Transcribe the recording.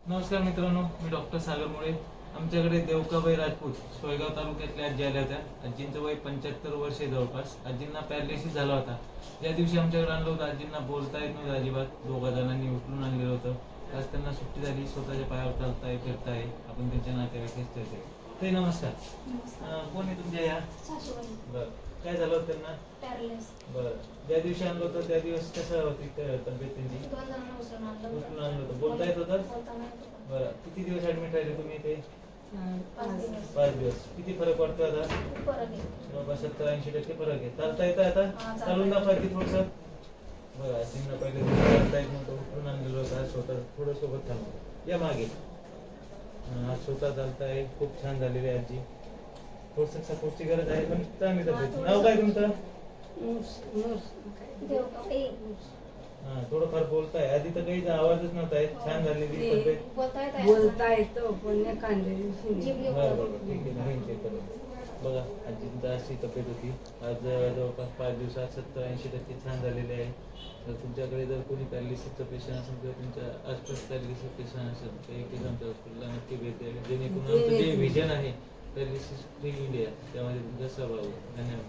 नमस्कार मित्रांनो, मी डॉक्टर सागर मुळे. आमच्याकडे देवकाबाई राजपूत सोयगाव तालुक्यातल्या आजी आल्या होत्या. आजींचं वय 75 वर्ष जवळपास. आजींना पॅरालिसिस झाला होता. ज्या दिवशी आमच्याकडे आणलं होतं, आजींना बोलता येत नव्हतं अजिबात. दोघा जणांनी उचलून आणलेलं होतं. आज त्यांना सुट्टी झाली, स्वतःच्या पायावर चालताय, फिरताय. आपण त्यांच्या नातेवाईक चर्चा. ते नमस्कार. कोण आहे तुमच्या या? बरं, काय झालं होतं त्यांना? बरं, ज्या दिवशी आणलं होतं त्या दिवस कसं होती तब्येत त्यांची? उचलून आणलं होतं. बोलता येत होतं? बरं, किती दिवस ऍडमिट राहिले तुम्ही इथे? 5 दिवस. किती फरक वाटतो आता? 70-80% फरक आहे. चालता येतं आता? चालून दाखवा की थोडंसं. बरं, आजींना पहिले चालता येत नव्हतं, उचलून आणलेलं होतं. आज स्वतः थोडं सोबत थांबतो. या मागे. आज स्वतः चालताय. खूप छान झालेली आहे आजी. थोडंसं सपोर्टची गरज आहे, पण चांगली तब्येत. नाव काय तुमचं? थोडंफार बोलताय. आधी तर काही आवाजच नव्हता येत. छान झालेली तब्येत. बोलता येतो पण बघा, आजींचा अशी तब्येत होती. आज जवळपास 5 दिवसात 70-80% छान झालेले आहे. तर तुमच्याकडे जर कोणी पॅरालिसिसचं पेशंट असेल किंवा तुमच्या आसपास पॅरालिसिस पेशंट असेल तर एक आमच्या हॉस्पिटलला नक्की भेट द्यावी. जेणेकरून आमचं जे विजन आहे पॅरालिसिस फ्री इंडिया, त्यामध्ये तुमचा सहभाग होईल. धन्यवाद.